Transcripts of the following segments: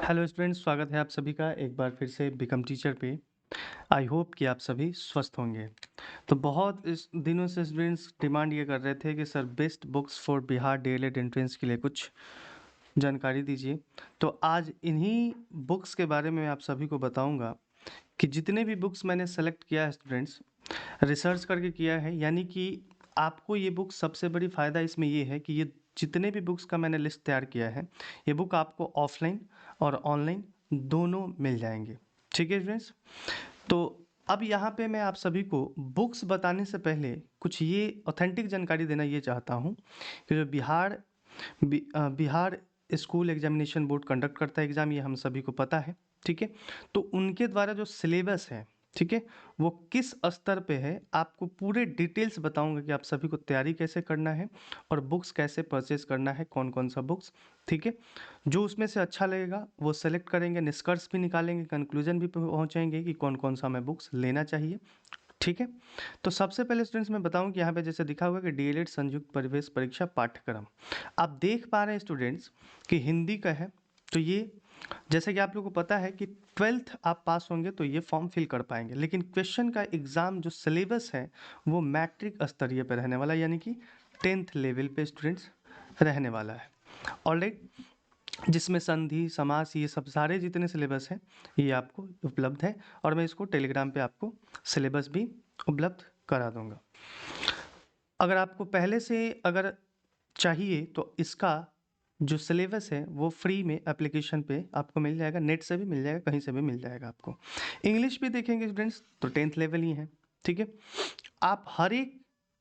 Hello students, स्वागत है आप सभी का एक बार फिर से बिकम टीचर पे। आई होप कि आप सभी स्वस्थ होंगे। तो बहुत इस दिनों से स्टूडेंट्स डिमांड ये कर रहे थे कि sir best books for Bihar DElEd entrance के लिए कुछ जानकारी दीजिए। तो आज इन्हीं बुक्स के बारे में मैं आप सभी को बताऊंगा कि जितने भी बुक्स मैंने सेलेक्ट किया है स्टूडेंट्स, रिसर्च करके किया है, यानी कि आपको ये बुक सबसे बड़ी फ़ायदा इसमें ये है कि ये जितने भी बुक्स का मैंने लिस्ट तैयार किया है, ये बुक आपको ऑफलाइन और ऑनलाइन दोनों मिल जाएंगे। ठीक है फ्रेंड्स। तो अब यहाँ पे मैं आप सभी को बुक्स बताने से पहले कुछ ये ऑथेंटिक जानकारी देना ये चाहता हूँ कि जो Bihar school examination board conduct करता है एग्ज़ाम, ये हम सभी को पता है। ठीक है। तो उनके द्वारा जो सिलेबस है, ठीक है, वो किस स्तर पे है, आपको पूरे डिटेल्स बताऊंगा कि आप सभी को तैयारी कैसे करना है और बुक्स कैसे परचेज करना है, कौन कौन सा बुक्स। ठीक है। जो उसमें से अच्छा लगेगा वो सेलेक्ट करेंगे, निष्कर्ष भी निकालेंगे, कंक्लूजन भी पहुंचेंगे कि कौन कौन सा हमें बुक्स लेना चाहिए। ठीक है। तो सबसे पहले स्टूडेंट्स मैं बताऊं कि यहाँ पे जैसे दिखा हुआ है कि डीएलएड संयुक्त प्रवेश परीक्षा पाठ्यक्रम, आप देख पा रहे हैं स्टूडेंट्स कि हिंदी का है। तो ये जैसे कि आप लोगों को पता है कि 12th आप पास होंगे तो ये फॉर्म फिल कर पाएंगे, लेकिन क्वेश्चन का एग्ज़ाम जो सिलेबस है वो मैट्रिक स्तरीय पे रहने वाला है, यानी कि 10th लेवल पे स्टूडेंट्स रहने वाला है। ऑलराइट। जिसमें संधि समास ये सब सारे जितने सिलेबस हैं ये आपको उपलब्ध है, और मैं इसको टेलीग्राम पे आपको सिलेबस भी उपलब्ध करा दूंगा। अगर आपको पहले से अगर चाहिए तो इसका जो सिलेबस है वो फ्री में एप्लीकेशन पे आपको मिल जाएगा, नेट से भी मिल जाएगा, कहीं से भी मिल जाएगा आपको। इंग्लिश भी देखेंगे स्टूडेंट्स तो 10th लेवल ही है। ठीक है। आप हर एक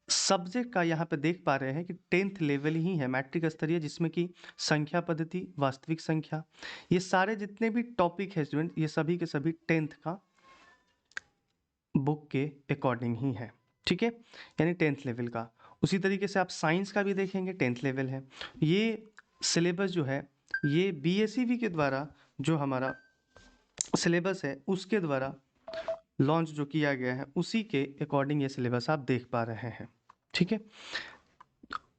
सब्जेक्ट का यहाँ पे देख पा रहे हैं कि 10th लेवल ही है, मैट्रिक स्तरीय, जिसमें कि संख्या पद्धति, वास्तविक संख्या, ये सारे जितने भी टॉपिक है स्टूडेंट, ये सभी के सभी 10th का बुक के अकॉर्डिंग ही है। ठीक है। यानी 10th लेवल का। उसी तरीके से आप साइंस का भी देखेंगे, 10th लेवल है। ये सिलेबस जो है ये बीएसईबी के द्वारा जो हमारा सिलेबस है उसके द्वारा लॉन्च जो किया गया है उसी के अकॉर्डिंग ये सिलेबस आप देख पा रहे हैं। ठीक है।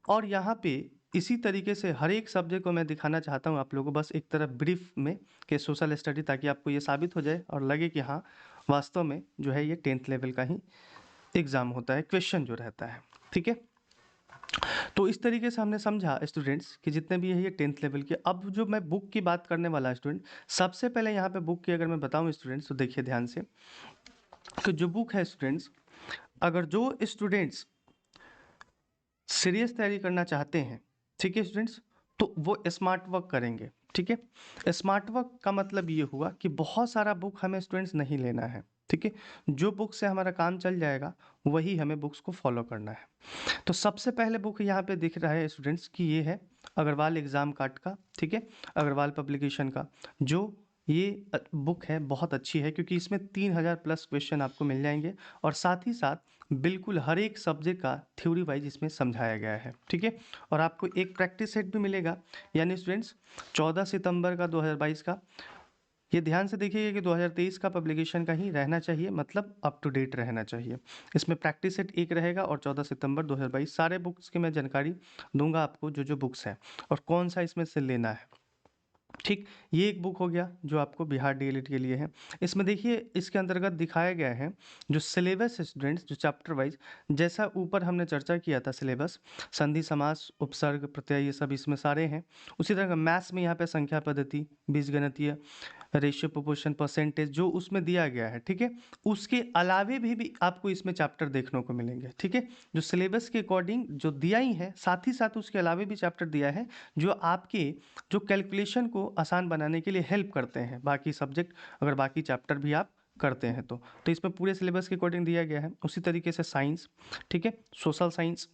और यहाँ पे इसी तरीके से हर एक सब्जेक्ट को मैं दिखाना चाहता हूँ आप लोगों को, बस एक तरह ब्रीफ में कि सोशल स्टडी, ताकि आपको ये साबित हो जाए और लगे कि हाँ वास्तव में जो है ये 10th लेवल का ही एग्ज़ाम होता है, क्वेश्चन जो रहता है। ठीक है। तो इस तरीके से हमने समझा स्टूडेंट्स कि जितने भी है ये 10th लेवल के। अब जो मैं बुक की बात करने वाला स्टूडेंट, सबसे पहले यहाँ पे बुक की अगर मैं बताऊँ स्टूडेंट्स तो देखिए ध्यान से कि जो बुक है स्टूडेंट्स, अगर जो स्टूडेंट्स सीरियस तैयारी करना चाहते हैं, ठीक है स्टूडेंट्स, तो वो स्मार्ट वर्क करेंगे। ठीक है। स्मार्ट वर्क का मतलब ये हुआ कि बहुत सारा बुक हमें स्टूडेंट्स नहीं लेना है। ठीक है। जो बुक से हमारा काम चल जाएगा वही हमें बुक्स को फॉलो करना है। तो सबसे पहले बुक यहाँ पे दिख रहा है स्टूडेंट्स कि ये है अग्रवाल एग्ज़ाम कार्ड का। ठीक है। अग्रवाल पब्लिकेशन का जो ये बुक है बहुत अच्छी है, क्योंकि इसमें 3000 प्लस क्वेश्चन आपको मिल जाएंगे, और साथ ही साथ बिल्कुल हर एक सब्जेक्ट का थ्योरी वाइज इसमें समझाया गया है। ठीक है। और आपको एक प्रैक्टिस सेट भी मिलेगा, यानी स्टूडेंट्स 14 सितंबर का 2022 का, ये ध्यान से देखिएगा कि 2023 का पब्लिकेशन का ही रहना चाहिए, मतलब अप टू डेट रहना चाहिए। इसमें प्रैक्टिस सेट एक रहेगा और 14 सितंबर 2022 सारे बुक्स की मैं जानकारी दूंगा आपको, जो जो बुक्स हैं और कौन सा इसमें से लेना है। ठीक। ये एक बुक हो गया जो आपको बिहार डीएलएड के लिए है। इसमें देखिए इसके अंतर्गत दिखाया गया है जो सिलेबस स्टूडेंट्स, जो चैप्टर वाइज, जैसा ऊपर हमने चर्चा किया था सिलेबस, संधि समास उपसर्ग प्रत्यय ये सब इसमें सारे हैं। उसी तरह मैथ्स में यहाँ पे संख्या पद्धति, बीजगणितीय, रेशियो प्रोपोर्शन परसेंटेज जो उसमें दिया गया है। ठीक है। उसके अलावे भी आपको इसमें चैप्टर देखने को मिलेंगे। ठीक है। जो सिलेबस के अकॉर्डिंग जो दिया ही है, साथ ही साथ उसके अलावे भी चैप्टर दिया है जो आपके जो कैलकुलेशन को आसान बनाने के लिए हेल्प करते हैं, बाकी सब्जेक्ट अगर बाकी चैप्टर भी आप करते हैं तो इसमें पूरे सिलेबस के अकॉर्डिंग दिया गया है। उसी तरीके से साइंस, ठीक है, सोशल साइंस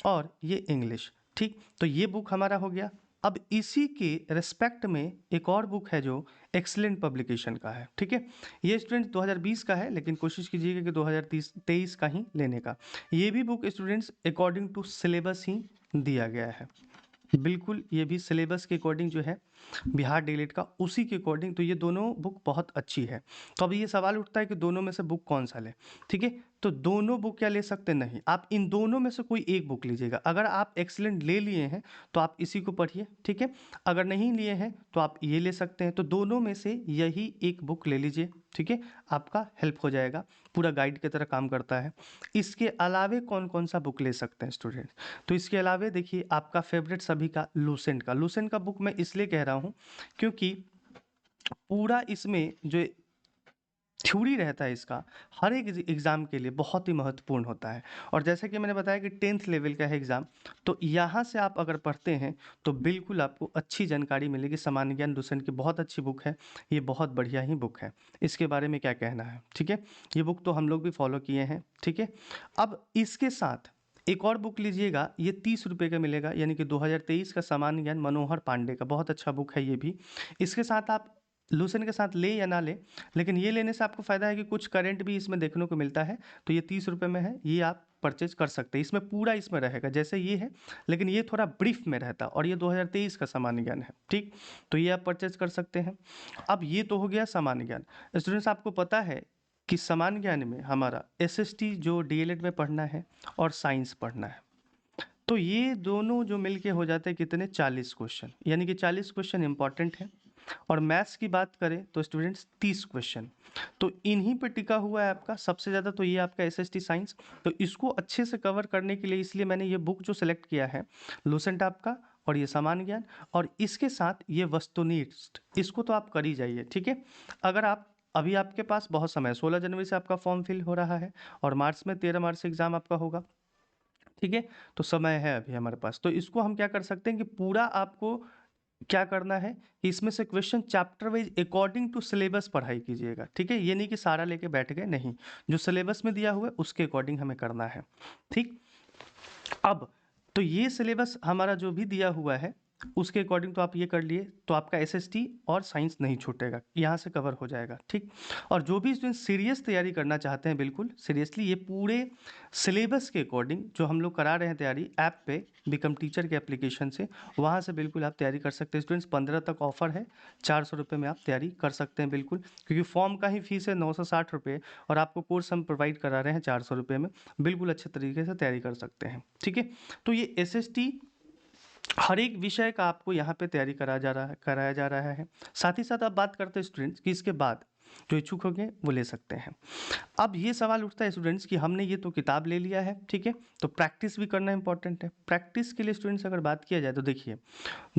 और ये इंग्लिश। ठीक। तो ये बुक हमारा हो गया। अब इसी के रिस्पेक्ट में एक और बुक है जो एक्सीलेंट पब्लिकेशन का है। ठीक है। ये स्टूडेंट्स 2020 का है, लेकिन कोशिश कीजिएगा कि 2023 का ही लेने का। ये भी book students according to syllabus ही दिया गया है, बिल्कुल ये भी सिलेबस के अकॉर्डिंग जो है बिहार डीएलएड का उसी के अकॉर्डिंग। तो ये दोनों बुक बहुत अच्छी है। तो अब ये सवाल उठता है कि दोनों में से बुक कौन सा लें। ठीक है। तो दोनों बुक क्या ले सकते हैं? नहीं, आप इन दोनों में से कोई एक बुक लीजिएगा। अगर आप एक्सीलेंट ले लिए हैं तो आप इसी को पढ़िए, ठीक है। अगर नहीं लिए हैं तो आप ये ले सकते हैं। तो दोनों में से यही एक बुक ले लीजिए, ठीक है, आपका हेल्प हो जाएगा, पूरा गाइड की तरह काम करता है। इसके अलावे कौन कौन सा बुक ले सकते हैं स्टूडेंट? तो इसके अलावे देखिए आपका फेवरेट सभी का लूसेंट का बुक मैं इसलिए कह रहा हूँ क्योंकि पूरा इसमें जो थ्योरी रहता है इसका, हर एक एग्ज़ाम के लिए बहुत ही महत्वपूर्ण होता है। और जैसे कि मैंने बताया कि 10th लेवल का है एग्ज़ाम, तो यहाँ से आप अगर पढ़ते हैं तो बिल्कुल आपको अच्छी जानकारी मिलेगी। सामान्य ज्ञान लूसेंट की बहुत अच्छी बुक है, ये बहुत बढ़िया ही बुक है। इसके बारे में क्या कहना है, ठीक है। ये बुक तो हम लोग भी फॉलो किए हैं, ठीक है। अब इसके साथ एक और बुक लीजिएगा, ये 30 रुपये का मिलेगा, यानी कि 2023 का सामान्य ज्ञान मनोहर पांडे का, बहुत अच्छा बुक है ये भी। इसके साथ आप लूसेंट के साथ ले या ना ले, लेकिन ये लेने से आपको फ़ायदा है कि कुछ करंट भी इसमें देखने को मिलता है। तो ये 30 रुपये में है, ये आप परचेज कर सकते हैं। इसमें पूरा इसमें रहेगा जैसे ये है, लेकिन ये थोड़ा ब्रीफ में रहता है, और ये 2023 का सामान्य ज्ञान है, ठीक। तो ये आप परचेज कर सकते हैं। अब ये तो हो गया सामान्य ज्ञान। स्टूडेंट्स, आपको पता है कि सामान्य ज्ञान में हमारा एसएसटी जो डीएलएड में पढ़ना है और साइंस पढ़ना है, तो ये दोनों जो मिलके हो जाते हैं कितने? 40 क्वेश्चन, यानी कि 40 क्वेश्चन इंपॉर्टेंट है। और मैथ्स की बात करें तो स्टूडेंट्स 30 क्वेश्चन, तो इन्हीं पे टिका हुआ है आपका सबसे ज़्यादा। तो ये आपका एसएसटी साइंस, तो इसको अच्छे से कवर करने के लिए इसलिए मैंने ये बुक जो सेलेक्ट किया है, लूसेंट आपका, और ये सामान्य ज्ञान, और इसके साथ ये वस्तुनिष्ठ, इसको तो आप कर ही जाइए, ठीक है। अगर आप अभी आपके पास बहुत समय है, 16 जनवरी से आपका फॉर्म फिल हो रहा है, और मार्च में 13 मार्च से एग्ज़ाम आपका होगा, ठीक है। तो समय है अभी हमारे पास, तो इसको हम क्या कर सकते हैं कि पूरा आपको क्या करना है कि इसमें से question chapter wise according to syllabus पढ़ाई कीजिएगा, ठीक है। ये नहीं कि सारा लेके बैठ गए, नहीं, जो सिलेबस में दिया हुआ है उसके अकॉर्डिंग हमें करना है, ठीक। अब तो ये सिलेबस हमारा जो भी दिया हुआ है उसके अकॉर्डिंग तो आप ये कर लिए, तो आपका एसएसटी और साइंस नहीं छूटेगा, यहाँ से कवर हो जाएगा, ठीक। और जो भी स्टूडेंट सीरियस तैयारी करना चाहते हैं, बिल्कुल सीरियसली, ये पूरे सिलेबस के अकॉर्डिंग जो हम लोग करा रहे हैं तैयारी ऐप पे, बिकम टीचर के एप्लीकेशन से, वहाँ से बिल्कुल आप तैयारी कर सकते हैं। स्टूडेंट्स 15 तक ऑफर है, 400 रुपये में आप तैयारी कर सकते हैं बिल्कुल, क्योंकि फॉर्म का ही फीस है 960 रुपये, और आपको कोर्स हम प्रोवाइड करा रहे हैं 400 रुपये में, बिल्कुल अच्छे तरीके से तैयारी कर सकते हैं, ठीक है। तो ये एसएसटी हर एक विषय का आपको यहाँ पे तैयारी कराया जा रहा है। साथ ही साथ आप बात करते हैं स्टूडेंट्स कि इसके बाद जो इच्छुक होंगे वो ले सकते हैं। अब ये सवाल उठता है स्टूडेंट्स कि हमने ये तो किताब ले लिया है, ठीक है, तो प्रैक्टिस भी करना इंपॉर्टेंट है। प्रैक्टिस के लिए स्टूडेंट्स अगर बात किया जाए तो देखिए,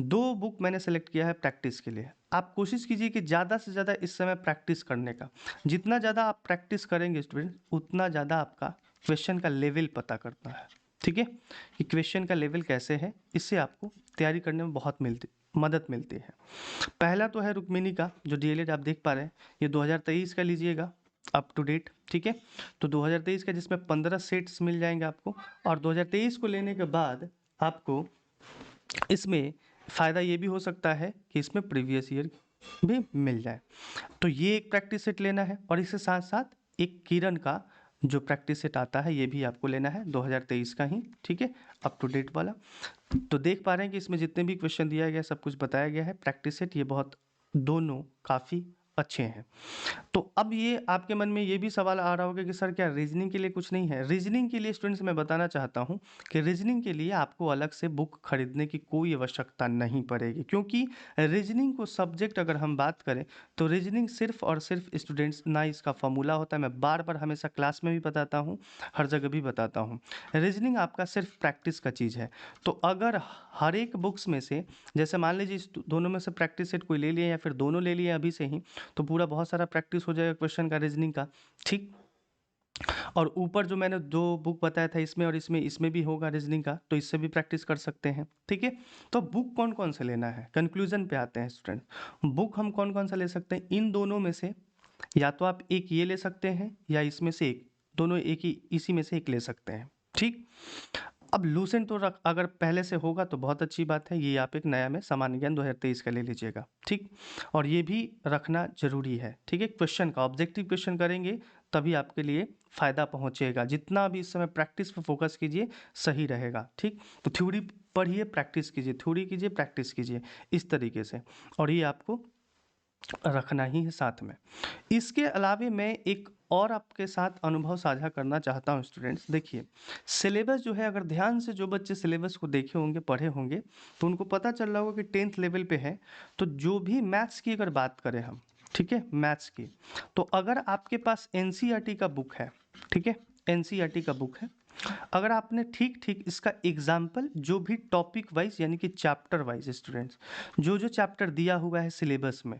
2 बुक मैंने सेलेक्ट किया है प्रैक्टिस के लिए। आप कोशिश कीजिए कि ज़्यादा से ज़्यादा इस समय प्रैक्टिस करने का, जितना ज़्यादा आप प्रैक्टिस करेंगे स्टूडेंट, उतना ज़्यादा आपका क्वेश्चन का लेवल पता करता है, ठीक है, कि क्वेश्चन का लेवल कैसे है, इससे आपको तैयारी करने में बहुत मदद मिलती है। पहला तो है रुक्मिणी का, जो डीएलएड आप देख पा रहे हैं, ये 2023 का लीजिएगा, अप टू डेट, ठीक है। तो 2023 का, जिसमें 15 सेट्स मिल जाएंगे आपको, और 2023 को लेने के बाद आपको इसमें फ़ायदा ये भी हो सकता है कि इसमें प्रीवियस ईयर भी मिल जाए। तो ये एक प्रैक्टिस सेट लेना है, और इसके साथ साथ एक किरण का जो प्रैक्टिस सेट आता है, ये भी आपको लेना है 2023 का ही, ठीक है, अप टू डेट वाला। तो देख पा रहे हैं कि इसमें जितने भी क्वेश्चन दिया गया सब कुछ बताया गया है। प्रैक्टिस सेट ये बहुत दोनों काफ़ी अच्छे हैं। तो अब ये आपके मन में ये भी सवाल आ रहा होगा कि सर क्या रीजनिंग के लिए कुछ नहीं है? रीजनिंग के लिए स्टूडेंट्स मैं बताना चाहता हूँ कि रीजनिंग के लिए आपको अलग से बुक खरीदने की कोई आवश्यकता नहीं पड़ेगी, क्योंकि रीजनिंग को सब्जेक्ट अगर हम बात करें तो रीजनिंग सिर्फ और सिर्फ स्टूडेंट्स, ना इसका फॉर्मूला होता है, मैं बार बार हमेशा क्लास में भी बताता हूँ, हर जगह भी बताता हूँ, रीजनिंग आपका सिर्फ प्रैक्टिस का चीज़ है। तो अगर हर एक बुक्स में से, जैसे मान लीजिए इस दोनों में से प्रैक्टिस सेट कोई ले लिया या फिर दोनों ले लिए अभी से ही, तो पूरा बहुत सारा प्रैक्टिस हो जाएगा क्वेश्चन का, रीजनिंग का, ठीक। और ऊपर जो मैंने 2 बुक बताया था, इसमें और इसमें भी होगा रीजनिंग का, तो इससे भी प्रैक्टिस कर सकते हैं, ठीक है। तो बुक कौन कौन सा लेना है, कंक्लूजन पे आते हैं स्टूडेंट। बुक हम कौन कौन सा ले सकते हैं? इन दोनों में से या तो आप एक ये ले सकते हैं, या इसमें से एक, दोनों एक ही, इसी में से एक ले सकते हैं, ठीक। अब लूसेंट तो अगर पहले से होगा तो बहुत अच्छी बात है, ये आप एक नया में सामान्य ज्ञान 2023 का ले लीजिएगा, ठीक। और ये भी रखना जरूरी है, ठीक है। क्वेश्चन का ऑब्जेक्टिव क्वेश्चन करेंगे तभी आपके लिए फ़ायदा पहुंचेगा। जितना भी इस समय प्रैक्टिस पर फोकस कीजिए, सही रहेगा, ठीक। तो थ्योरी पढ़िए, प्रैक्टिस कीजिए, थ्योरी कीजिए, प्रैक्टिस कीजिए, इस तरीके से, और ये आपको रखना ही है साथ में। इसके अलावे मैं एक और आपके साथ अनुभव साझा करना चाहता हूँ स्टूडेंट्स। देखिए, सिलेबस जो है, अगर ध्यान से जो बच्चे सिलेबस को देखे होंगे, पढ़े होंगे, तो उनको पता चल रहा होगा कि 10th लेवल पे है। तो जो भी मैथ्स की अगर बात करें हम, ठीक है, मैथ्स की, तो अगर आपके पास एनसीईआरटी का बुक है, ठीक है, एनसीईआरटी का बुक है, अगर आपने ठीक ठीक इसका एग्जाम्पल जो भी टॉपिक वाइज यानी कि चैप्टर वाइज स्टूडेंट्स, जो जो चैप्टर दिया हुआ है सिलेबस में,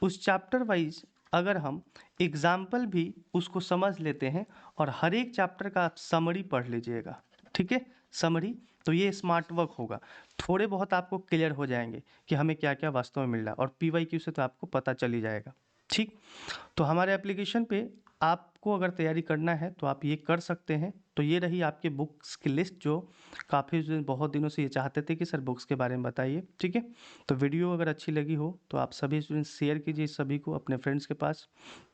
उस चैप्टर वाइज अगर हम एग्जाम्पल भी उसको समझ लेते हैं और हर एक चैप्टर का आप समरी पढ़ लीजिएगा, ठीक है, समरी, तो ये स्मार्ट वर्क होगा। थोड़े बहुत आपको क्लियर हो जाएंगे कि हमें क्या क्या वास्तव में मिल रहा है, और पीवाईक्यू से तो आपको पता चल ही जाएगा। ठीक, तो हमारे एप्लीकेशन पे आपको अगर तैयारी करना है तो आप ये कर सकते हैं। तो ये रही आपके बुक्स की लिस्ट, जो काफ़ी बहुत दिनों से ये चाहते थे कि सर बुक्स के बारे में बताइए, ठीक है। तो वीडियो अगर अच्छी लगी हो तो आप सभी स्टूडेंट्स शेयर कीजिए सभी को अपने फ्रेंड्स के पास,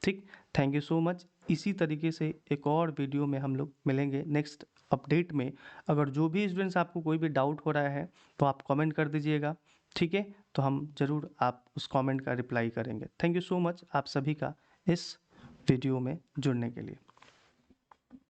ठीक। Thank you so much. इसी तरीके से एक और वीडियो में हम लोग मिलेंगे नेक्स्ट अपडेट में। अगर जो भी स्टूडेंट्स आपको कोई भी डाउट हो रहा है तो आप कमेंट कर दीजिएगा, ठीक है, तो हम ज़रूर आप उस कमेंट का रिप्लाई करेंगे। थैंक यू सो मच आप सभी का इस वीडियो में जुड़ने के लिए।